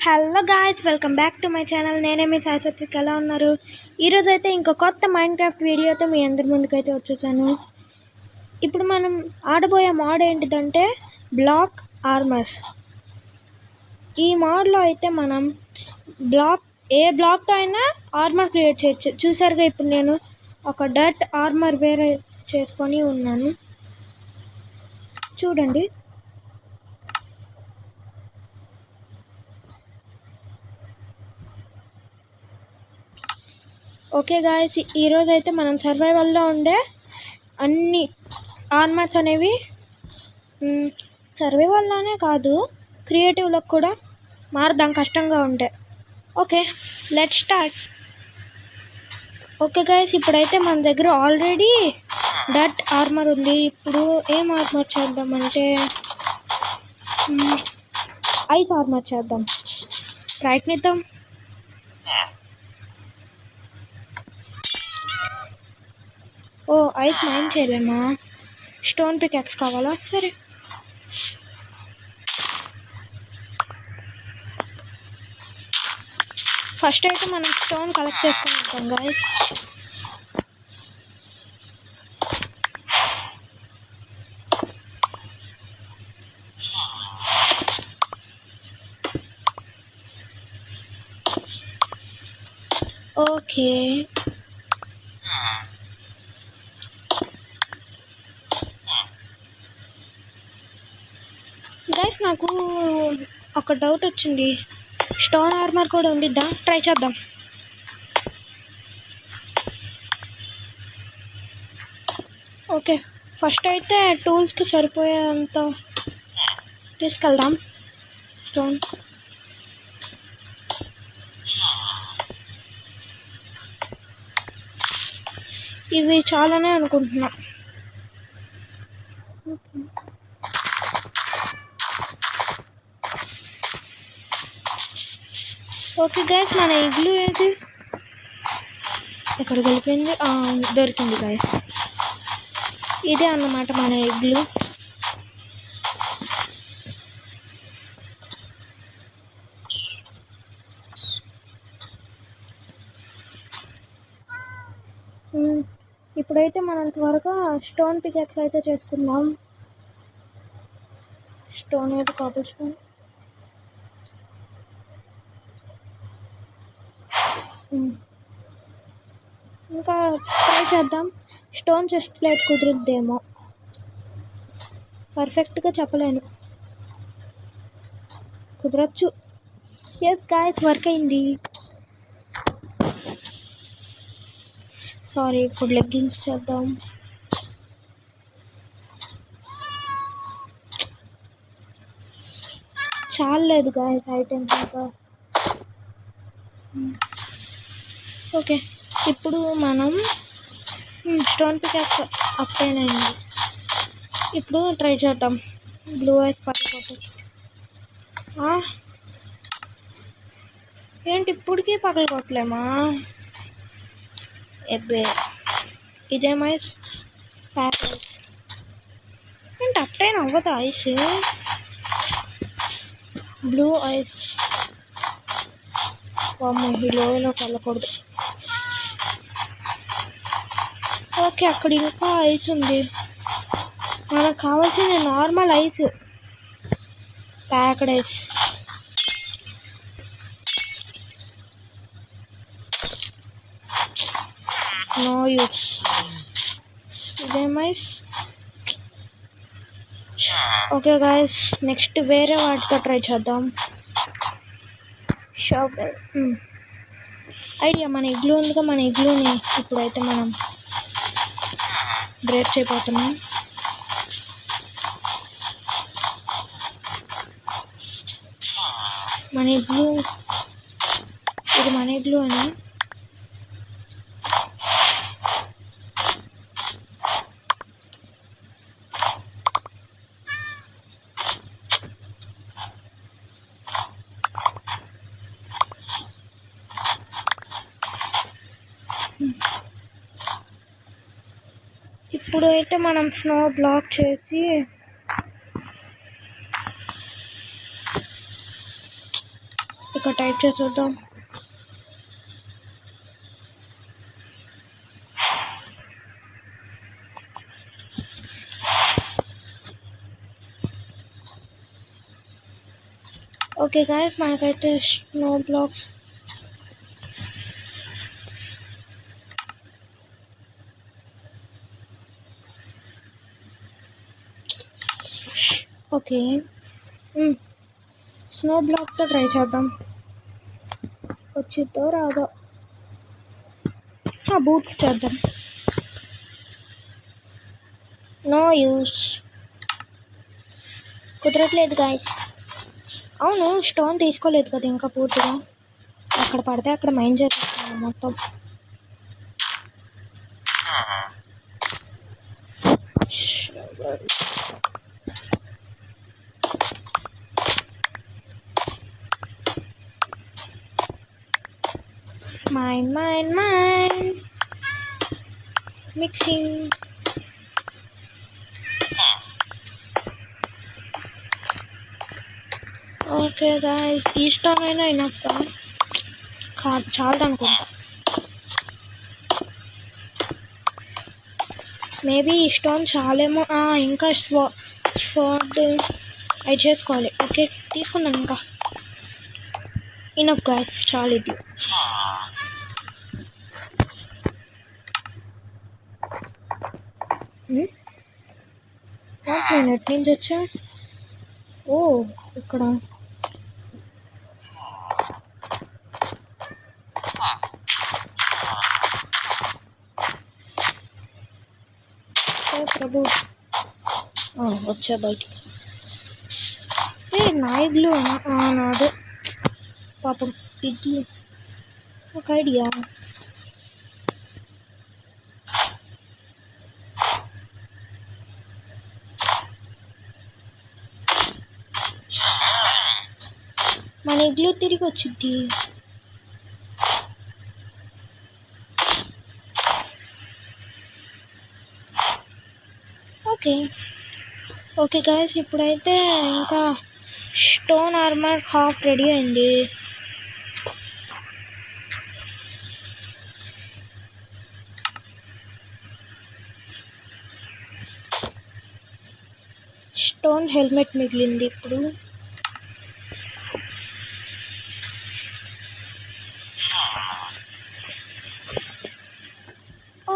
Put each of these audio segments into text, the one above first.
Hello guys, welcome back to my channel. నేనే మీ సాయి సత్విక్. ఎలా ఉన్నారు? ఈరోజు అయితే ఇంకో కొత్త మైన్క్రాఫ్ట్ వీడియోతో మీ అందరి ముందుకైతే వచ్చేసాను. ఇప్పుడు మనం ఆడబోయే మోడ్ ఏంటిదంటే బ్లాక్ ఆర్మర్. ఈ మోడ్లో అయితే మనం ఏ బ్లాక్తో అయినా ఆర్మర్ క్రియేట్ చేయొచ్చు. చూసారుగా, ఇప్పుడు నేను ఒక డర్ట్ ఆర్మర్ వేరే చేసుకొని ఉన్నాను, చూడండి. ఓకే గాయస్, ఈరోజు అయితే మనం సర్వైవల్లో ఉండే అన్ని ఆర్మర్స్ అనేవి సర్వైవల్లోనే కాదు, క్రియేటివ్లో కూడా మారదాం కష్టంగా ఉంటాయి. Okay, let start. Okay guys, ఇప్పుడైతే మన దగ్గర ఆల్రెడీ డర్ట్ ఆర్మర్ ఉంది. ఇప్పుడు ఏం ఆర్మర్ చేద్దామంటే ఐస్ ఆర్మర్ చేద్దాం, ప్రయత్నిద్దాం. ఓ, ఐస్ మైన్ చేయలేమా? స్టోన్ పికాక్స్ కావాలా? సరే, ఫస్ట్ అయితే మనం స్టోన్ కలెక్ట్ చేసుకొని ఉంటాం గాయస్. ఓకే, గైస్ నాకు ఒక డౌట్ వచ్చింది. స్టోన్ ఆర్మర్ కూడా ఉండిద్దా? ట్రై చేద్దాం. ఓకే, ఫస్ట్ అయితే టూల్స్కి సరిపోయేంత తీసుకెళ్దాం స్టోన్. ఇవి చాలానే అనుకుంటున్నా. ఓకే గైస్, మన ఇగ్లూ ఏది? ఎక్కడ కలిపింది? దొరికింది గైస్. ఇదే అన్నమాట మన ఇగ్లూ. ఇప్పుడైతే మనం త్వరగా స్టోన్ పికాక్స్ అయితే చేసుకుందాం. స్టోన్ అయితే కాబుల్ స్టోన్. ఇంకా ట్రై చేద్దాం. స్టోన్ చెస్ట్ ప్లేట్ కుదురుద్దేమో, పర్ఫెక్ట్గా చెప్పలేను, కుదరచ్చు. ఎస్ గాయ్స్, వర్క్ అయింది. సారీ, ఇప్పుడు లెగ్గింగ్స్ చేద్దాం. చాలేదు గాయ్స్ ఐటమ్స్ ఇంకా. ఓకే, ఇప్పుడు మనం స్టోన్ పికాక్స్ అప్లైన్ అయింది. ఇప్పుడు ట్రై చేద్దాం. బ్లూ ఐస్ పగిలిపోతుంది. ఏంటి ఇప్పటికీ పగలగొట్టలేమా? ఎబ్బే, ఇదేం ఐస్? ప్యాక్ ఐస్ ఏంటి అప్లైన్ అవ్వదు ఐస్? Blue ice. ఈ లోయలోకి వెళ్ళకూడదు. ఓకే, అక్కడ ఇంకా ఐస్ ఉంది. మనకు కావాల్సిన normal ice, packed ice. No use. ఇదేం ఐస్? ఓకే గాయస్, నెక్స్ట్ వేరే వాటితో ట్రై చేద్దాం. షావెల్ ఐడియా. మన ఇగ్లూ ఉందిగా, మన ఇగ్లూని ఇప్పుడైతే మనం బ్రేక్ చేయబోతున్నాం. మన ఇగ్లూ, ఇది మన ఇగ్లూ అని. ఇప్పుడు అయితే మనం స్నో బ్లాక్ చేసి ఇక్కడ టైప్ చేసేద్దాం. ఓకే గాయస్, మనకైతే స్నో బ్లాక్స్ ఓకే. స్నో బ్లాక్తో ట్రై చేద్దాం, వచ్చిద్దో రాదో. బూట్స్ చేద్దాం. నో యూస్, కుదరట్లేదు గాయస్. అవును, స్టోన్ తీసుకోలేదు కదా ఇంకా పూర్తిగా. అక్కడ పడితే అక్కడ మైండ్ చేసేస్తాను మొత్తం. Mine mixing. ఓకే గాయస్, ఈ స్టోన్ అయినా ఇనఫ్ కాదు, చాలు అనుకుంటా. మేబీ ఈ స్టోన్ చాలేమో. ఇంకా స్వాడ్ అవి చేసుకోవాలి. ఓకే, తీసుకున్నాను. ఇంకా ఇనఫ్ గాయస్, చాలు ఇది. నేను ఎటు నుంచి వచ్చా? ఓ, ఇక్కడ ప్రభు వచ్చా బయటికి. నా ఇల్లు నాదే పాపం. పిగ్గి ఒక ఐడియా. మన ఇల్లు తిరిగి వచ్చింది. ఓకే గాయస్, ఇప్పుడైతే ఇంకా స్టోన్ ఆర్మర్ హాఫ్ రెడీ అయింది. స్టోన్ హెల్మెట్ మిగిలింది ఇప్పుడు.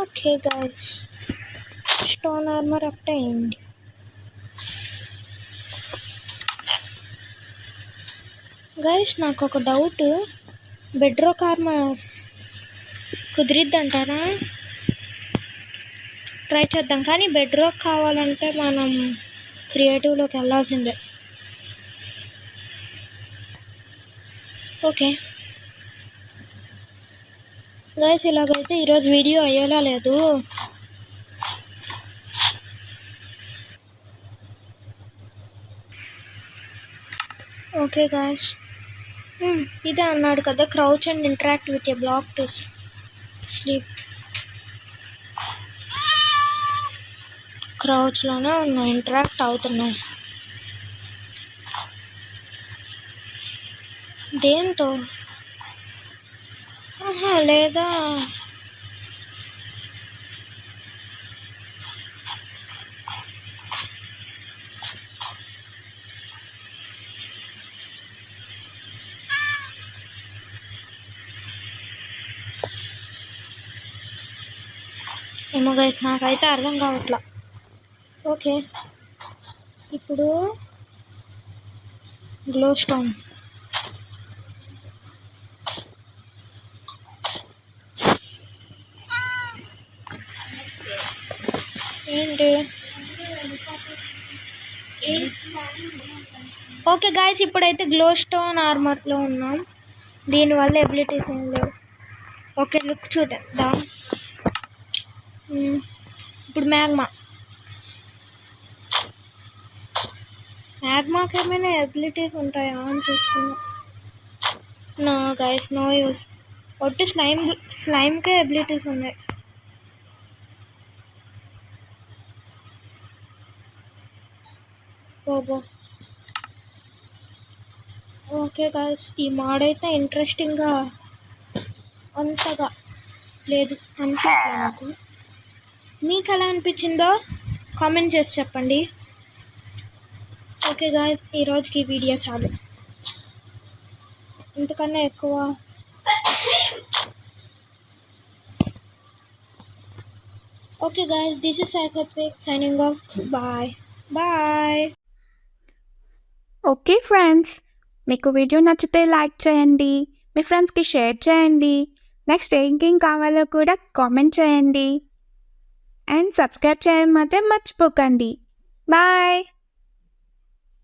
Okay guys, stone armour obtained. Guys, నాకు ఒక డౌట్. బెడ్రాక్ ఆర్మర్ కుదిరిద్దంటారా? ట్రై చేద్దాం. కానీ బెడ్రాక్ కావాలంటే మనం క్రియేటివ్లోకి వెళ్ళాల్సిందే. ఓకే గైస్, ఇలాగైతే ఈరోజు వీడియో అయ్యేలా లేదు. ఓకే గాయస్, ఇదే అన్నాడు కదా, crouch and interact with a block to sleep. క్రౌచ్లోనే ఉన్నాయి, ఇంటరాక్ట్ అవుతున్నాయి. దేంతో? లేదా ఏమో గైస్, నాకైతే అర్థం కావట్లా. ఓకే, ఇప్పుడు గ్లో స్టోన్. ఏంటి? ఓకే గాయస్, ఇప్పుడైతే గ్లో స్టోన్ ఆర్మర్లో ఉన్నాం. దీనివల్ల ఎబిలిటీస్ ఏం లేవు. ఓకే, లుక్ చూద్దాం. ఇప్పుడు మ్యాగ్మాకి ఏమైనా ఎబిలిటీస్ ఉంటాయా అని చూస్తున్నా. No guys, no use. ఒట్టి స్లైమ్కే ఎబిలిటీస్ ఉన్నాయి. ఓబో, ఓకే గాయ్స్, ఈ మోడ్ అయితే ఇంట్రెస్టింగ్గా అంతగా లేదు అనిపించలేదు నాకు. మీకు ఎలా అనిపించిందో కామెంట్ చేసి చెప్పండి. ఓకే గాయ్స్, ఈరోజుకి ఈ వీడియో చాలు. ఇంతకన్నా ఎక్కువ okay guys, this is Saisatvik signing off. Bye bye. Okay friends, మీకు వీడియో నచ్చితే లైక్ చేయండి, మీ ఫ్రెండ్స్కి షేర్ చేయండి, నెక్స్ట్ ఇంకేం కావాలో కూడా కామెంట్ చేయండి అండ్ సబ్స్క్రైబ్ చేయడం మాత్రం మర్చిపోకండి. బాయ్.